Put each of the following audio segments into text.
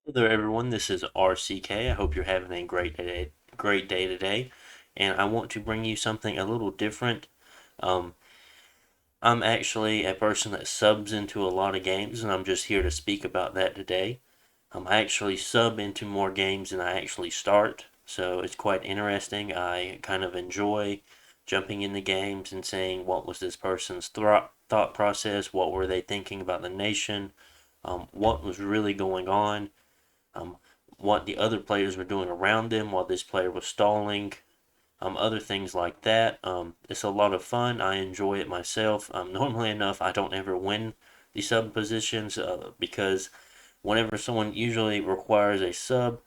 Hello there, everyone. This is RCK. I hope you're having a great day today, and I want to bring you something a little different. Um, I'm actually a person that subs into a lot of games, and I'm just here to speak about that today. I actually sub into more games than I actually start, so it's quite interesting. I kind of enjoy jumping into games and saying what was this person's thought process, what were they thinking about the nation, what was really going on, um, what the other players were doing around them while this player was stalling, other things like that. It's a lot of fun. I enjoy it myself. Normally enough, I don't ever win the sub positions because whenever someone usually requires a sub,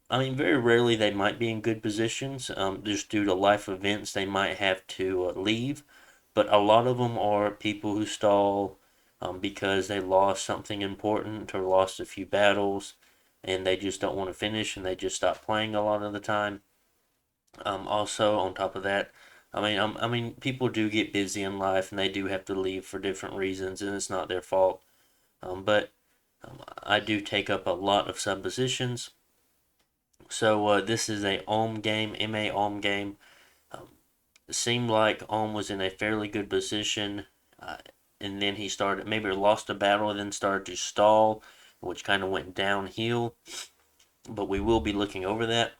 I mean, very rarely they might be in good positions. Just due to life events, they might have to leave. But a lot of them are people who stall because they lost something important or lost a few battles, and they just don't want to finish, and they just stop playing a lot of the time. Also, on top of that, I mean, people do get busy in life, and they do have to leave for different reasons, and it's not their fault. But I do take up a lot of sub positions. So this is a Ohm game, MA Ohm game. Um, it seemed like Ohm was in a fairly good position, uh, and then he started maybe lost a battle, and then started to stall, which kind of went downhill. But we will be looking over that.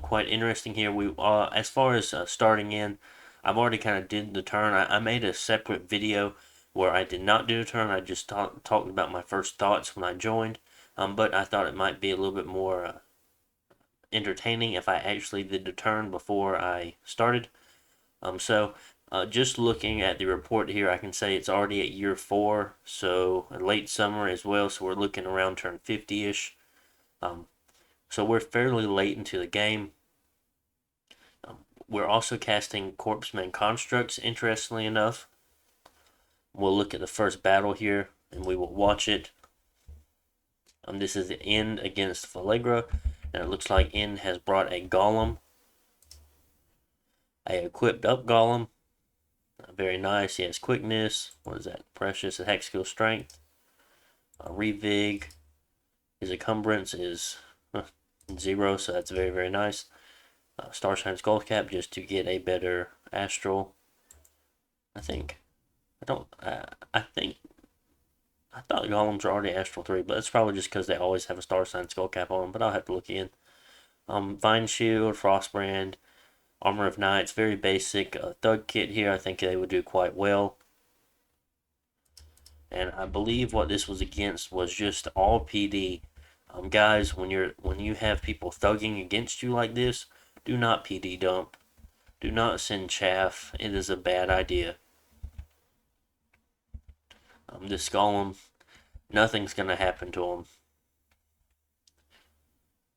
Quite interesting here. We as far as starting in, I've already kind of did the turn. I made a separate video where I did not do the turn. I just talked about my first thoughts when I joined. But I thought it might be a little bit more entertaining if I actually did the turn before I started. Just looking at the report here, I can say it's already at year 4, so late summer as well. So we're looking around turn 50-ish. Um, so we're fairly late into the game. We're also casting Corpseman Constructs, interestingly enough. We'll look at the first battle here, and we will watch it. This is the End against Phalegra, and it looks like End has brought a Golem, a equipped up Golem. Very nice. He has quickness. What is that? Precious. Attack skill strength. Revig. His encumbrance is 0, so that's very, very nice. Starshine Skullcap just to get a better Astral. I think. I don't. I think. I thought Golems are already Astral 3, but it's probably just because they always have a Starshine Skullcap on them, but I'll have to look in. Vine Shield, Frostbrand, Armor of Knights, very basic. Thug Kit here, I think they would do quite well. And I believe what this was against was just all PD. Guys, when you have people thugging against you like this, do not PD dump. Do not send chaff. It is a bad idea. This golem, nothing's gonna happen to him,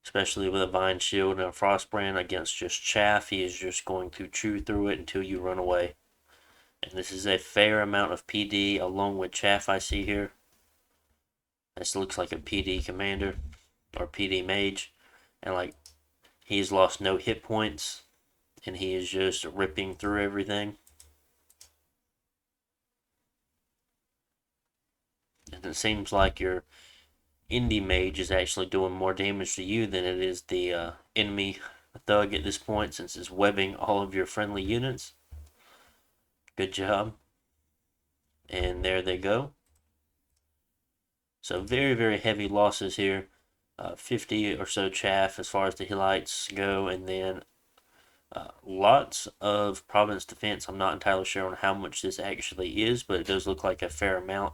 especially with a vine shield and a frostbrand against just chaff. He is just going to chew through it until you run away. And this is a fair amount of PD along with chaff I see here. This looks like a PD commander or PD mage, and like he's lost no hit points, and he is just ripping through everything. And it seems like your indie mage is actually doing more damage to you than it is the enemy thug at this point, since it's webbing all of your friendly units. Good job. And there they go. So very, very heavy losses here. 50 or so chaff as far as the Hillites go, and then lots of Providence defense. I'm not entirely sure on how much this actually is, but it does look like a fair amount.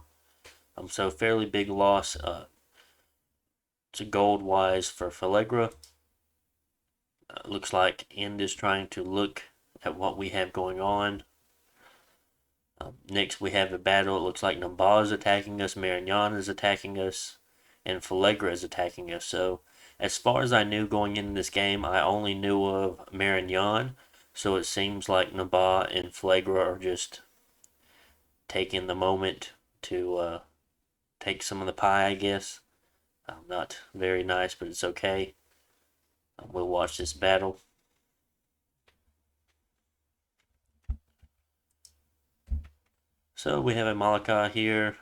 So fairly big loss to gold wise for Phalegra. Looks like End is trying to look at what we have going on. Next, we have a battle. It looks like Namba is attacking us, Marignan is attacking us, and Phalegra is attacking us. So, as far as I knew going into this game, I only knew of Marignan. So it seems like Namba and Phalegra are just taking the moment to take some of the pie, I guess. Not very nice, but it's okay. We'll watch this battle. So we have a Malika here,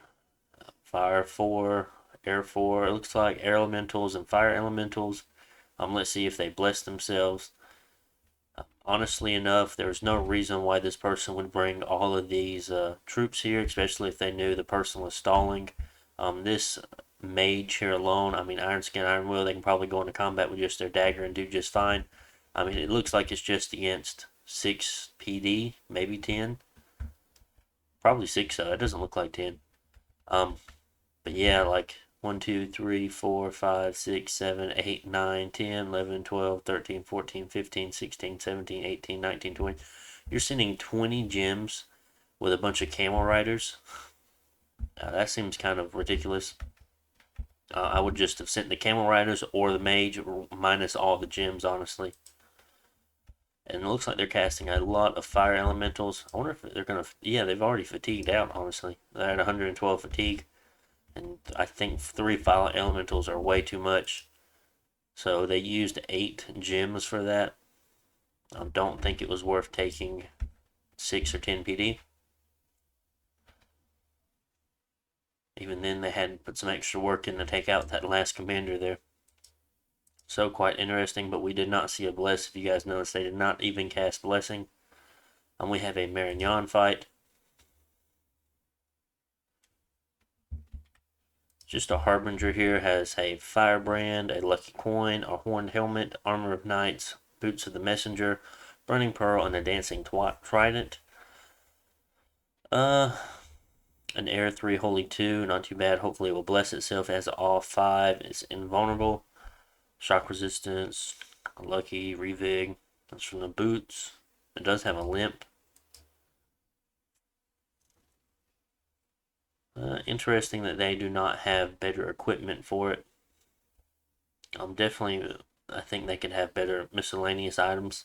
Fire 4, Air 4. It looks like air elementals and fire elementals. Let's see if they bless themselves. Honestly enough, there's no reason why this person would bring all of these troops here, especially if they knew the person was stalling. This mage here alone, I mean, Iron Skin, Iron Will, they can probably go into combat with just their dagger and do just fine. I mean, it looks like it's just against 6 PD, maybe 10. Probably 6 though, it doesn't look like 10. But yeah, like 1, 2, 3, 4, 5, 6, 7, 8, 9, 10, 11, 12, 13, 14, 15, 16, 17, 18, 19, 20. You're sending 20 gems with a bunch of camel riders. That seems kind of ridiculous. I would just have sent the camel riders or the mage minus all the gems, honestly. And it looks like they're casting a lot of fire elementals. I wonder if they're going to... Yeah, they've already fatigued out, honestly. They're at 112 fatigue. And I think 3 fire elementals are way too much. So they used 8 gems for that. I don't think it was worth taking 6 or 10 PD. Even then, they had to put some extra work in to take out that last commander there. So quite interesting, but we did not see a bless. If you guys noticed, they did not even cast blessing. We have a Marignan fight. Just a Harbinger here has a Firebrand, a Lucky Coin, a Horned Helmet, Armor of Knights, Boots of the Messenger, Burning Pearl, and a Dancing Trident. An Air 3 Holy 2, not too bad. Hopefully it will bless itself. It has all 5. It's invulnerable. Shock Resistance, Lucky, Revig. That's from the boots. It does have a limp. Interesting that they do not have better equipment for it. Definitely, I think they could have better miscellaneous items.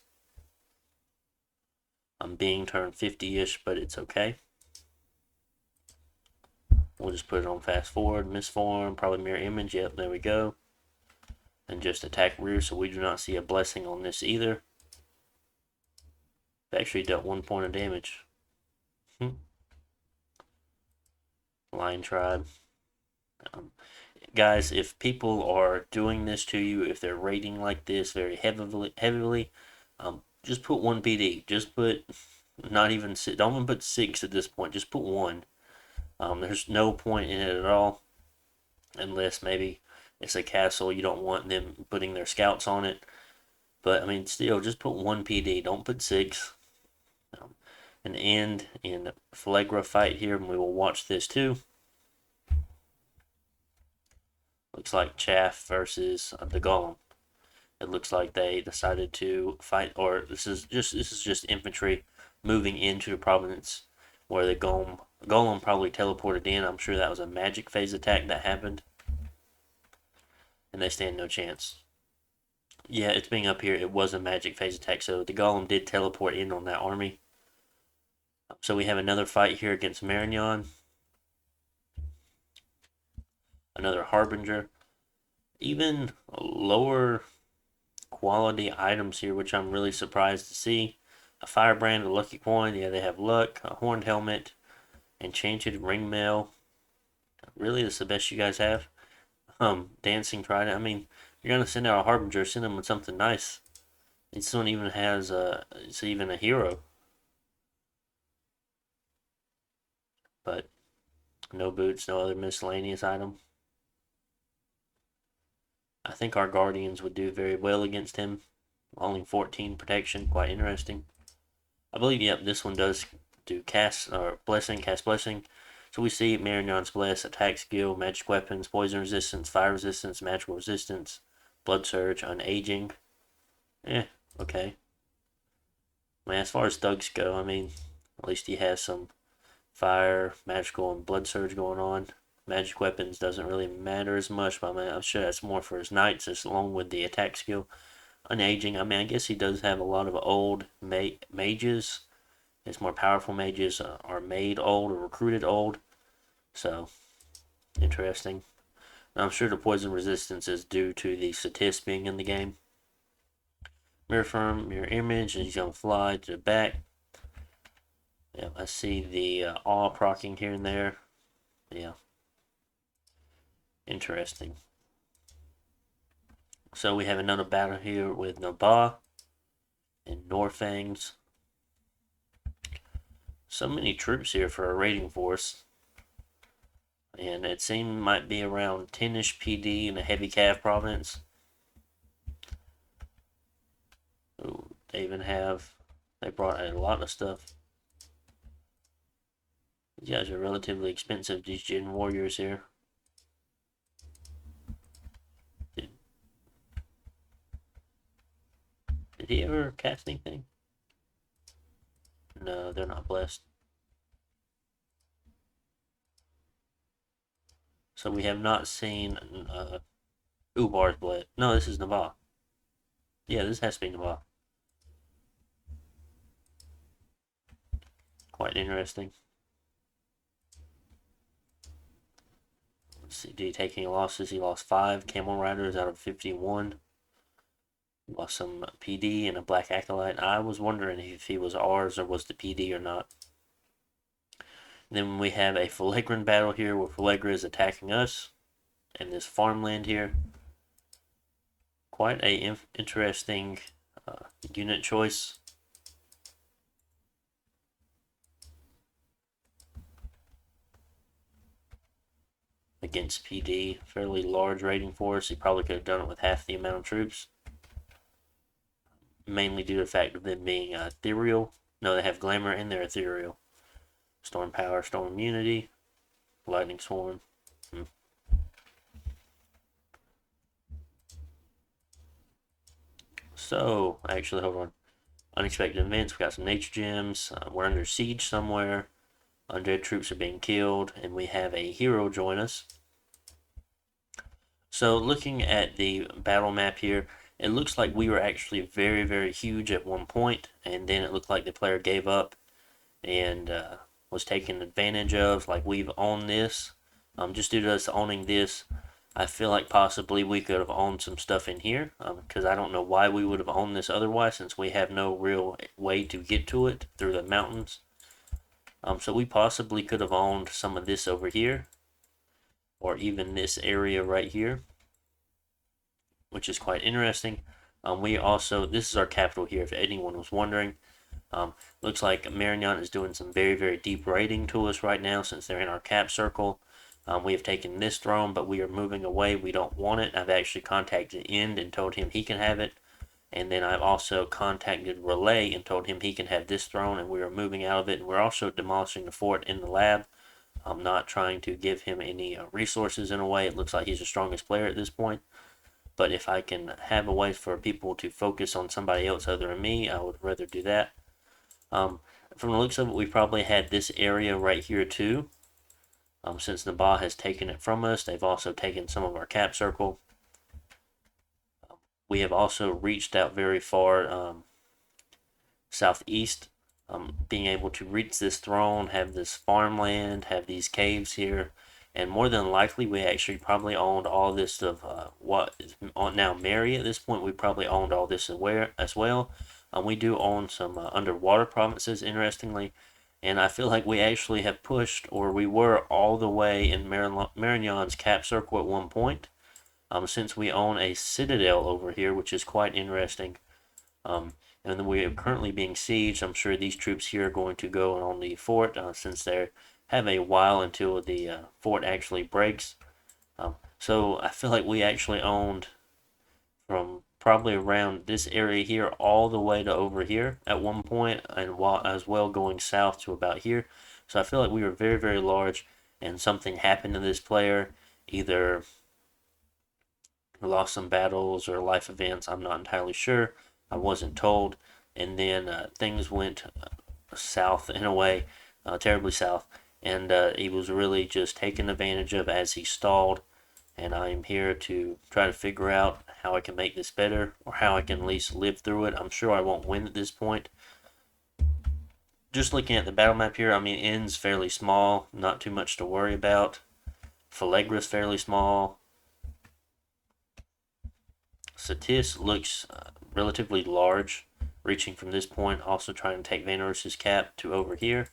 I'm being turned 50-ish, but it's okay. We'll just put it on fast forward, misform, probably mirror image. Yep, there we go. And just attack rear, so we do not see a blessing on this either. It actually dealt 1 point of damage. Lion Tribe. Guys, if people are doing this to you, if they're raiding like this very heavily, just put 1 PD. Just put, not even, don't even put 6 at this point. Just put 1. There's no point in it at all, unless maybe it's a castle. You don't want them putting their scouts on it. But, I mean, still, just put 1 PD. Don't put 6. An end in Phlegra fight here, and we will watch this too. Looks like Chaff versus the Golem. It looks like they decided to fight, or this is just infantry moving into the province where the Golem probably teleported in. I'm sure that was a magic phase attack that happened, and they stand no chance. Yeah, it's being up here. It was a magic phase attack, so the Golem did teleport in on that army. So we have another fight here against Marignan. Another Harbinger. Even lower quality items here, which I'm really surprised to see. A Firebrand, a Lucky Coin. Yeah, they have luck. A Horned Helmet. Enchanted Ringmail. Really, that's the best you guys have? Dancing Trident. I mean, you're going to send out a Harbinger. Send them with something nice. This one even has it's even a hero. But no boots, no other miscellaneous item. I think our Guardians would do very well against him. Only 14 protection, quite interesting. I believe, yep, this one does do cast blessing. So we see Marignan's Bless, attack skill, magic weapons, poison resistance, fire resistance, magical resistance, blood surge, unaging. Okay. I mean, as far as thugs go, I mean, at least he has some fire, magical, and blood surge going on. Magic weapons doesn't really matter as much, but I mean, I'm sure that's more for his knights, as along with the attack skill. Unaging, I mean, I guess he does have a lot of old mages. His more powerful mages are made old or recruited old. So, interesting. I'm sure the poison resistance is due to the Satis being in the game. Mirror Firm, Mirror Image, and he's going to fly to the back. Yeah, I see the awe procking here and there. Yeah. Interesting. So we have another battle here with Nabah and Norfangs. So many troops here for a raiding force. And it seemed might be around 10-ish PD in the heavy cav province. Ooh, they brought a lot of stuff. These guys are relatively expensive, these Jin warriors here. Did he ever cast anything? No, they're not blessed. So we have not seen Ubar's bled. No, this is Nava. Yeah, this has to be Nava. Quite interesting. Let's see, did he take any losses? He lost 5 Camel Riders out of 51. Lost some PD and a Black Acolyte. I was wondering if he was ours or was the PD or not. Then we have a Filigran battle here where Filegra is attacking us and this farmland here. Quite a interesting unit choice. Against PD, fairly large raiding force. He probably could have done it with half the amount of troops. Mainly due to the fact of them being ethereal. No, they have glamour and they're ethereal. Storm power, storm immunity, lightning swarm. So, actually, hold on. Unexpected events. We got some nature gems. We're under siege somewhere. Undead troops are being killed, and we have a hero join us. So, looking at the battle map here, it looks like we were actually very, very huge at one point, and then it looked like the player gave up and was taken advantage of. Like we've owned this. Just due to us owning this, I feel like possibly we could have owned some stuff in here, because I don't know why we would have owned this otherwise, since we have no real way to get to it through the mountains. So we possibly could have owned some of this over here, or even this area right here, which is quite interesting. This is our capital here, if anyone was wondering. Looks like Marignan is doing some very, very deep raiding to us right now, since they're in our cap circle. We have taken this throne, but we are moving away. We don't want it. I've actually contacted End and told him he can have it. And then I've also contacted Relay and told him he can have this throne, and we are moving out of it. And we're also demolishing the fort in the lab. I'm not trying to give him any resources in a way. It looks like he's the strongest player at this point. But if I can have a way for people to focus on somebody else other than me, I would rather do that. From the looks of it, we probably had this area right here too. Since Nabah has taken it from us, they've also taken some of our cap circle. We have also reached out very far southeast, being able to reach this throne, have this farmland, have these caves here, and more than likely we actually probably owned all this of what is now Mary. At this point, we probably owned all this as well. We do own some underwater provinces, interestingly. And I feel like we actually have pushed, or we were all the way in Marignan's cap circle at one point, since we own a citadel over here, which is quite interesting. And then we are currently being sieged. I'm sure these troops here are going to go on the fort, since they have a while until the fort actually breaks. So I feel like we actually owned from probably around this area here all the way to over here at one point, and while as well going south to about here. So I feel like we were very, very large, and something happened to this player, either lost some battles or life events. I'm not entirely sure. I wasn't told. And then things went south in a way, terribly south, and he was really just taken advantage of as he stalled. And I am here to try to figure out how I can make this better, or how I can at least live through it. I'm sure I won't win at this point. Just looking at the battle map here, I mean, End's fairly small, not too much to worry about. Filegra's fairly small. Satis looks relatively large, reaching from this point, also trying to take Vanorus's cap to over here.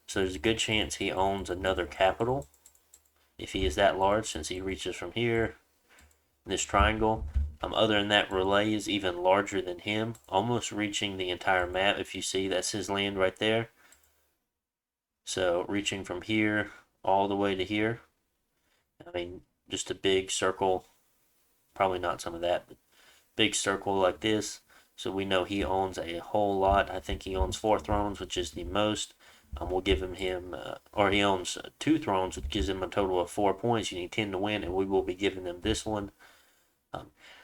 So there's a good chance he owns another capital. if he is that large, since he reaches from here, this triangle. Other than that, Relay is even larger than him, almost reaching the entire map. If you see, that's his land right there. So reaching from here all the way to here. I mean, just a big circle. Probably not some of that, but big circle like this. So we know he owns a whole lot. I think he owns 4 thrones, which is the most. We'll give him, or he owns 2 thrones, which gives him a total of 4 points. You need 10 to win, and we will be giving him this one.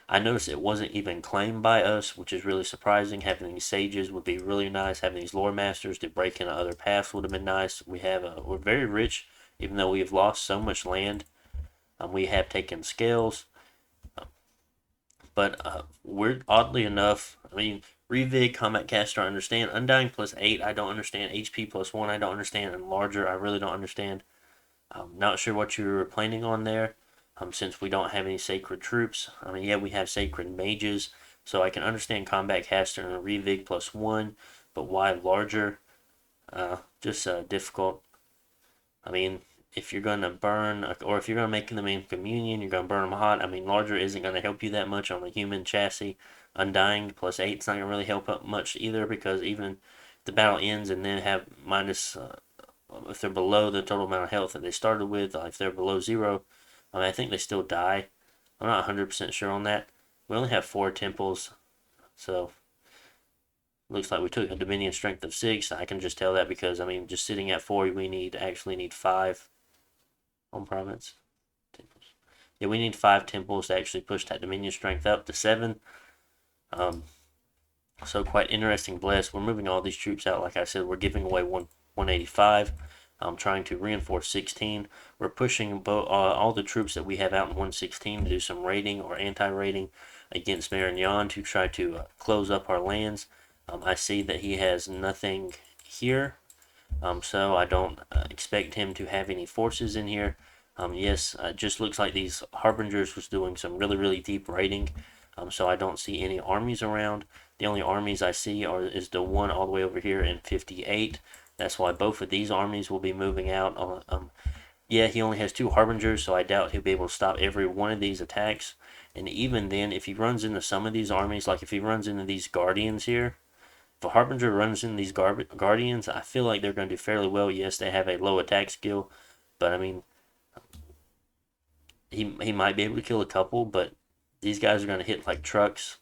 I noticed it wasn't even claimed by us, which is really surprising. Having these sages would be really nice. Having these lore masters to break into other paths would have been nice. We're very rich, even though we have lost so much land. We have taken scales. But we're oddly enough, I mean, Revig, Combat Caster, I understand. Undying +8, I don't understand. HP +1, I don't understand. And larger, I really don't understand. I'm not sure what you were planning on there. Since we don't have any sacred troops. I mean, yeah, we have sacred mages, so I can understand Combat Caster and a Revig +1, but why larger? Just difficult. I mean, if you're gonna burn, or if you're gonna make them in communion, you're gonna burn them hot. I mean, larger isn't gonna help you that much on a human chassis. Undying +8 is not gonna really help up much either, because even if the battle ends and then have minus, if they're below the total amount of health that they started with, if they're below 0, I mean, I think they still die. I'm not 100% sure on that. We only have 4 temples, so looks like we took a Dominion strength of 6. I can just tell that because, I mean, just sitting at 4, we actually need 5 home province temples. Yeah, we need 5 temples to actually push that Dominion strength up to 7. So quite interesting bless. We're moving all these troops out. Like I said, we're giving away 185. Trying to reinforce 16. We're pushing all the troops that we have out in 116 to do some raiding or anti-raiding against Marignan to try to close up our lands. I see that he has nothing here, so I don't expect him to have any forces in here. Yes, it just looks like these Harbingers was doing some really, really deep raiding, so I don't see any armies around. The only armies I see is the one all the way over here in 58. That's why both of these armies will be moving out. Yeah, he only has 2 Harbingers, so I doubt he'll be able to stop every one of these attacks. And even then, if he runs into some of these armies, like if he runs into these Guardians here, if a Harbinger runs into these Guardians, I feel like they're going to do fairly well. Yes, they have a low attack skill, but I mean, he might be able to kill a couple, but these guys are going to hit like trucks.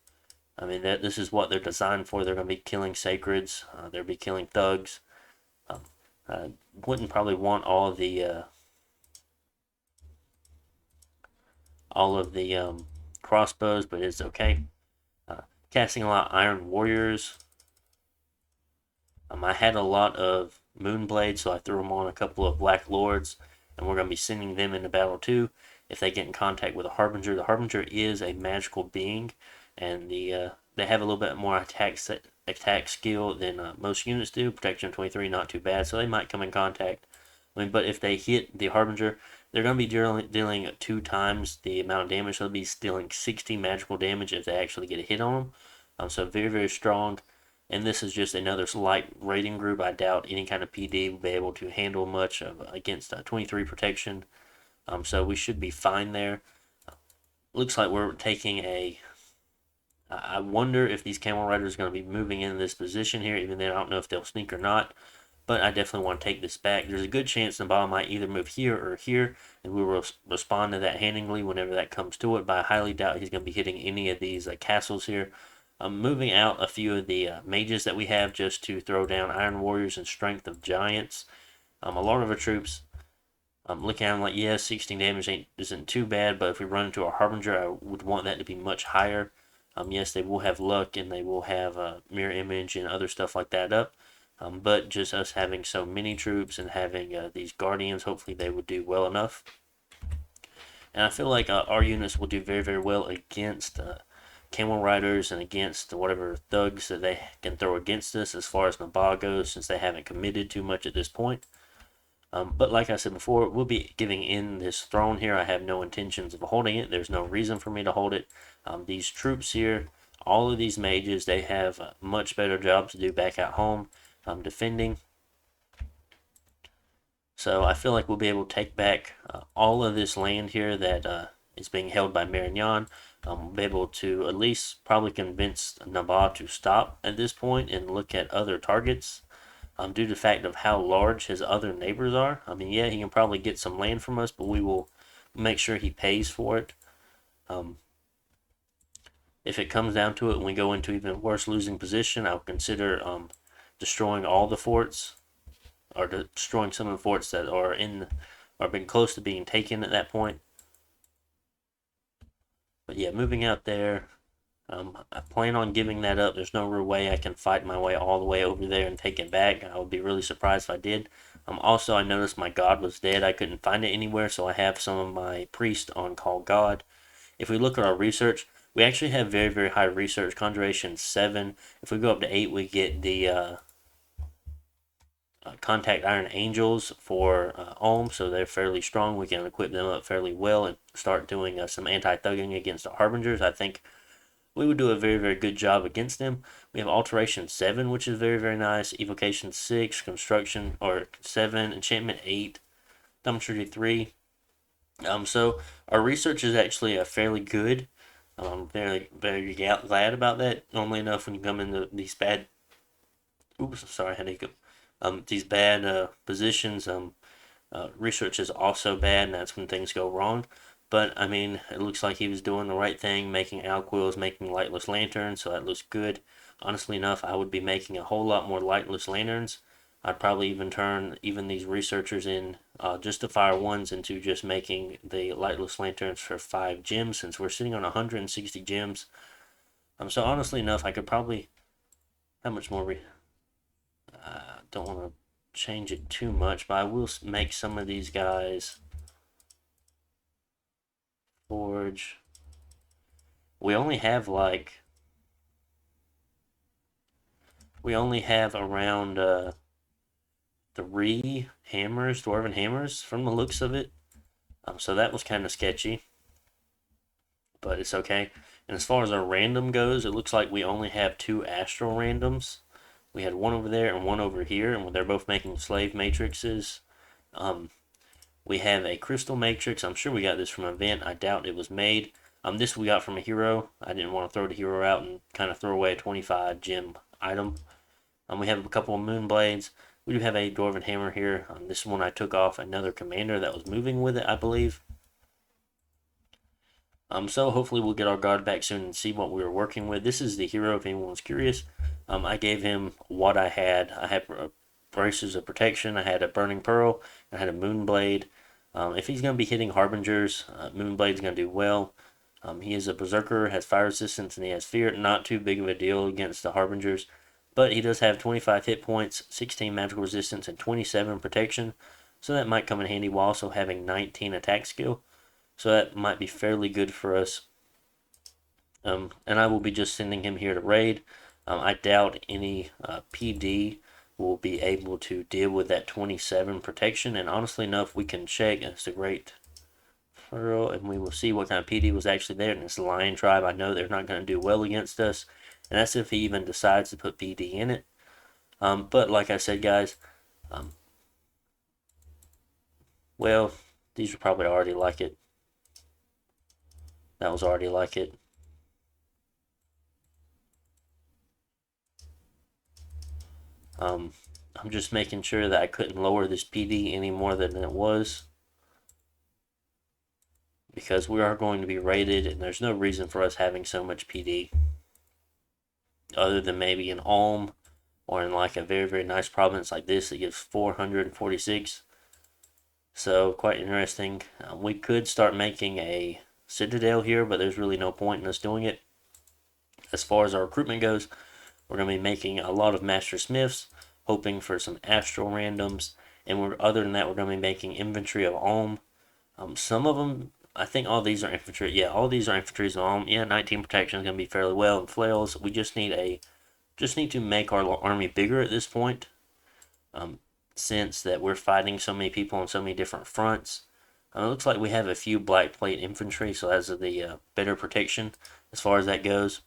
I mean, this is what they're designed for. They're going to be killing sacreds. They'll be killing thugs. Wouldn't probably want all of the crossbows, but it's okay. Casting a lot of Iron Warriors. I had a lot of Moonblades, so I threw them on a couple of Black Lords, and we're going to be sending them into battle too. If they get in contact with a Harbinger, the Harbinger is a magical being, and they have a little bit more attack skill than most units do. Protection 23, not too bad, so they might come in contact. I mean, but if they hit the Harbinger, they're going to be dealing 2 times the amount of damage. So they'll be dealing 60 magical damage if they actually get a hit on them. So very, very strong. And this is just another light raiding group. I doubt any kind of PD will be able to handle much against 23 protection. So we should be fine there. Looks like we're taking I wonder if these camel riders are going to be moving into this position here, even then I don't know if they'll sneak or not. But I definitely want to take this back. There's a good chance Nabal might either move here or here, and we will respond to that handily whenever that comes to it. But I highly doubt he's going to be hitting any of these castles here. I'm moving out a few of the mages that we have just to throw down Iron Warriors and Strength of Giants. A lot of our troops, looking at them like, yeah, 16 damage isn't too bad, but if we run into a Harbinger, I would want that to be much higher. Yes, they will have luck and they will have mirror image and other stuff like that up. But just us having so many troops and having these Guardians, hopefully they would do well enough. And I feel like our units will do very, very well against Camel Riders and against whatever thugs that they can throw against us as far as Nabal goes, since they haven't committed too much at this point. But like I said before, we'll be giving in this throne here. I have no intentions of holding it. There's no reason for me to hold it. These troops here, all of these mages, they have much better jobs to do back at home defending. So I feel like we'll be able to take back all of this land here that is being held by Marignan. We'll be able to at least probably convince Naboth to stop at this point and look at other targets. Due to the fact of how large his other neighbors are. I mean, yeah, he can probably get some land from us, but we will make sure he pays for it. Um, if it comes down to it and we go into even worse losing position, I'll consider destroying all the forts or destroying some of the forts that are in or been close to being taken at that point. But yeah, moving out there, I plan on giving that up. There's no real way I can fight my way all the way over there and take it back. I would be really surprised if I did. Also, I noticed my god was dead. I couldn't find it anywhere, so I have some of my priests on call god. If we look at our research, we actually have very, very high research. Conjuration 7. If we go up to 8, we get the contact Iron Angels for Ohm, so they're fairly strong. We can equip them up fairly well and start doing some anti-thugging against the Harbingers. I think we would do a very, very good job against them. We have Alteration 7, which is very, very nice. Evocation 6, Construction, or 7, Enchantment 8, Thaumaturgy 3. So our research is actually fairly good. I'm very, very glad about that. Normally enough, when you come into these bad, oops, sorry, I had to go. These bad positions, research is also bad, and that's when things go wrong. But I mean, it looks like he was doing the right thing, making alquils, making lightless lanterns, so that looks good. Honestly enough, I would be making a whole lot more lightless lanterns. I'd probably even turn even these researchers in just the fire ones into just making the lightless lanterns for 5 gems, since we're sitting on 160 gems. So honestly enough, I could probably how much more? Don't want to change it too much, but I will make some of these guys forge. We only have around 3 hammers, dwarven hammers, from the looks of it. So that was kind of sketchy, but it's okay. And as far as our random goes, it looks like we only have 2 astral randoms. We had one over there and one over here, and they're both making slave matrices. Um, we have a crystal matrix. I'm sure we got this from an event. I doubt it was made. This we got from a hero. I didn't want to throw the hero out and kind of throw away a 25 gem item. We have a couple of moon blades. We do have a dwarven hammer here. This one I took off another commander that was moving with it, I believe. So hopefully we'll get our god back soon and see what we were working with. This is the hero, if anyone's curious. I gave him what I had. I had braces of protection. I had a burning pearl. I had a moonblade. If he's going to be hitting harbingers, moonblade's going to do well. He is a berserker, has fire resistance, and he has fear. Not too big of a deal against the harbingers, but he does have 25 hit points, 16 magical resistance, and 27 protection. So that might come in handy while also having 19 attack skill. So that might be fairly good for us. And I will be just sending him here to raid. I doubt any PD will be able to deal with that 27 protection. And honestly enough, we can check. It's a great furrow, and we will see what kind of PD was actually there. And this lion tribe, I know they're not going to do well against us. And that's if he even decides to put PD in it. But like I said, guys, well, these are probably already like it. That was already like it. I'm just making sure that I couldn't lower this PD any more than it was, because we are going to be raided, and there's no reason for us having so much PD other than maybe in Ulm or in like a very, very nice province like this that gives 446. So quite interesting. We could start making a citadel here, but there's really no point in us doing it. As far as our recruitment goes, we're going to be making a lot of master smiths, hoping for some astral randoms, and other than that, we're going to be making inventory of Ulm. Some of them, I think all these are infantry. Yeah, all these are infantries of Ulm. Yeah, 19 protection is going to be fairly well, and flails. We just need to make our army bigger at this point. Since that we're fighting so many people on so many different fronts. It looks like we have a few black plate infantry, so that's the better protection as far as that goes.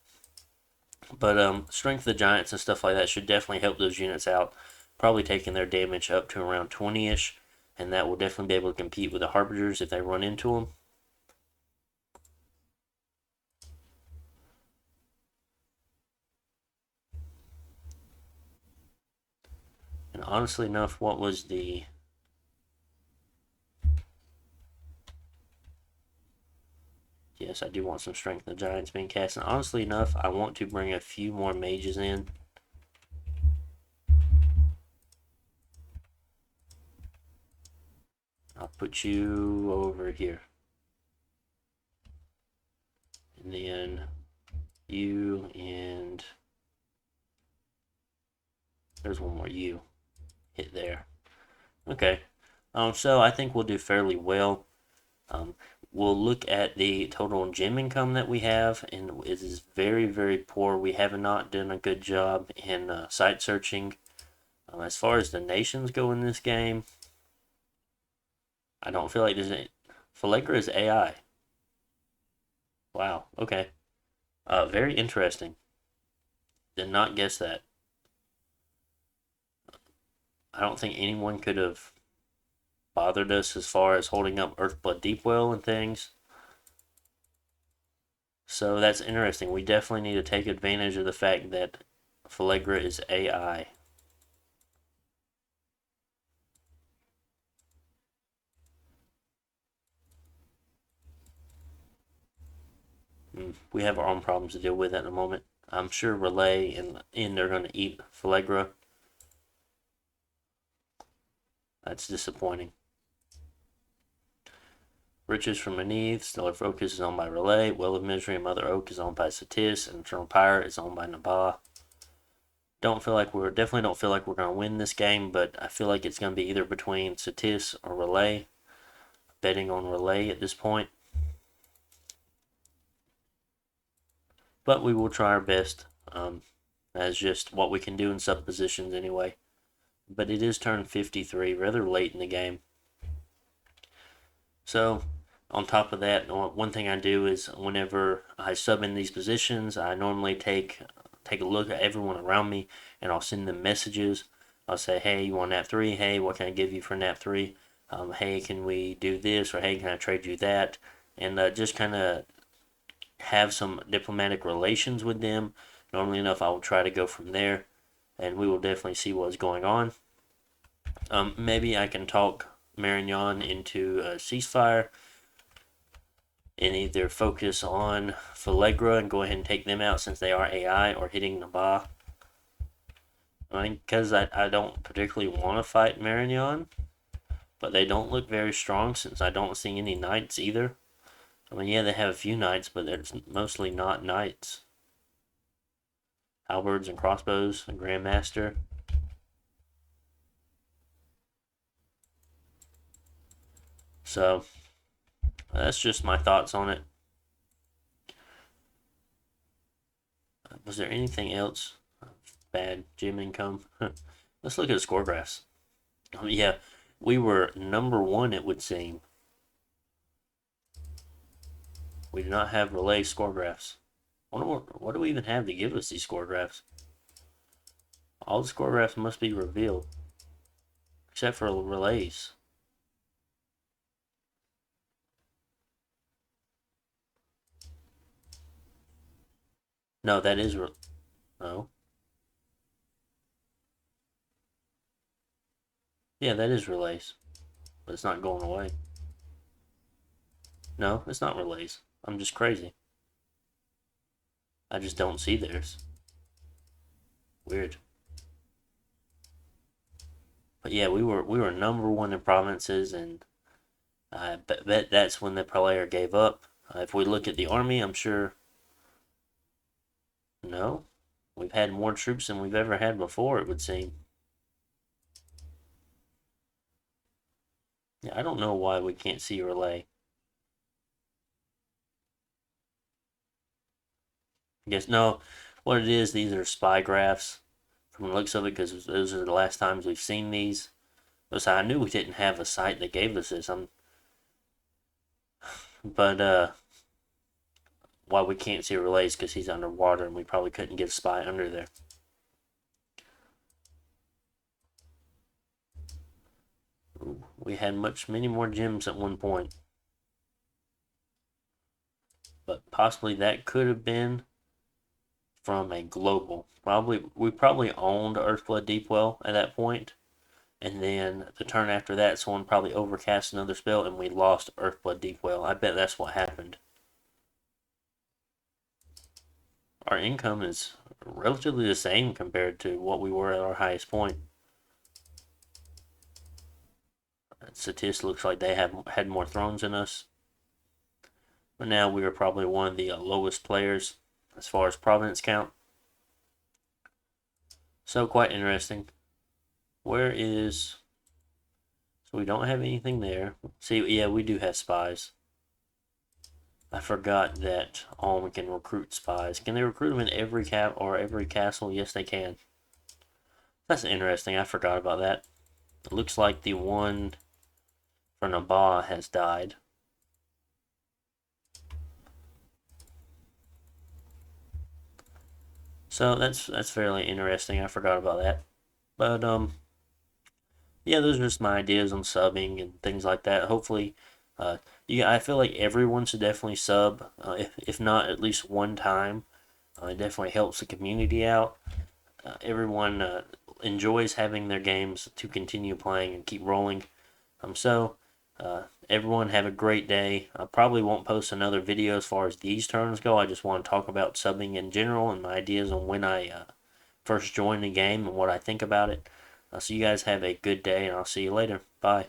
But strength of the giants and stuff like that should definitely help those units out. Probably taking their damage up to around 20-ish. and that will definitely be able to compete with the Harbingers if they run into them. And honestly enough, what was the... Yes, I do want some Strength of the Giants being cast. And honestly enough, I want to bring a few more mages in. I'll put you over here. And then you, and there's one more you. Hit there. Okay. So I think we'll do fairly well. We'll look at the total gem income that we have, and it is very, very poor. We have not done a good job in site searching. As far as the nations go in this game, I don't feel like there's any... Phalegra is AI. Wow, okay. Very interesting. Did not guess that. I don't think anyone could have bothered us as far as holding up Earthblood Deepwell and things. So that's interesting. We definitely need to take advantage of the fact that Phalegra is AI. We have our own problems to deal with at the moment. I'm sure Relay and they're going to eat Phalegra. That's disappointing. Riches from Beneath, Stellar Focus is owned by Relay, Well of Misery and Mother Oak is owned by Satis, and Eternal Pirate is owned by Nabah. Definitely don't feel like we're going to win this game, but I feel like it's going to be either between Satis or Relay. Betting on Relay at this point. But we will try our best. As just what we can do in suppositions anyway. But it is turn 53, rather late in the game. So, on top of that, one thing I do is whenever I sub in these positions, I normally take a look at everyone around me, and I'll send them messages. I'll say, hey, you want nap 3? Hey, what can I give you for nap 3? Hey, can we do this? Or hey, can I trade you that? And just kind of have some diplomatic relations with them. Normally enough, I will try to go from there, and we will definitely see what's going on. Maybe I can talk Marignon into a ceasefire and either focus on Phalegra and go ahead and take them out since they are AI, or hitting Nabah. I mean, because I don't particularly want to fight Marignon, but they don't look very strong since I don't see any knights either. I mean, yeah, they have a few knights, but it's mostly not knights. Halberds and crossbows, a Grandmaster. So, that's just my thoughts on it. Was there anything else bad gem income? Let's look at the score graphs. Yeah, we were number 1, it would seem. We do not have Relay score graphs. What do we even have to give us these score graphs? All the score graphs must be revealed. Except for Relays. No, that is... No. Yeah, that is Relays. But it's not going away. No, it's not Relays. I'm just crazy. I just don't see theirs. Weird. But yeah, we were number 1 in provinces, and I bet that's when the player gave up. If we look at the army, I'm sure... No. We've had more troops than we've ever had before, it would seem. Yeah, I don't know why we can't see Relay. I guess, no, what it is, these are spy graphs from the looks of it, because those are the last times we've seen these. So I knew we didn't have a site that gave us this. But why we can't see Relays, because he's underwater, and we probably couldn't get a spy under there. Ooh, We had many more gems at one point. But possibly that could have been from a global. We probably owned Earthblood Deepwell at that point, and then the turn after that, someone probably overcast another spell, and we lost Earthblood Deepwell. I bet that's what happened. Our income is relatively the same compared to what we were at our highest point. Satis looks like they have had more thrones than us, but now we are probably one of the lowest players as far as province count. So quite interesting. Where is... So we don't have anything there. See, yeah, we do have spies. I forgot that Alm can recruit spies. Can they recruit them in every every castle? Yes, they can. That's interesting. I forgot about that. It looks like the one for Nabah has died. So that's fairly interesting. I forgot about that. But yeah, those are just my ideas on subbing and things like that. Hopefully, yeah, I feel like everyone should definitely sub, if not at least one time. It definitely helps the community out. Everyone enjoys having their games to continue playing and keep rolling. So, everyone have a great day. I probably won't post another video as far as these turns go. I just want to talk about subbing in general and my ideas on when I first joined the game and what I think about it. So you guys have a good day, and I'll see you later. Bye.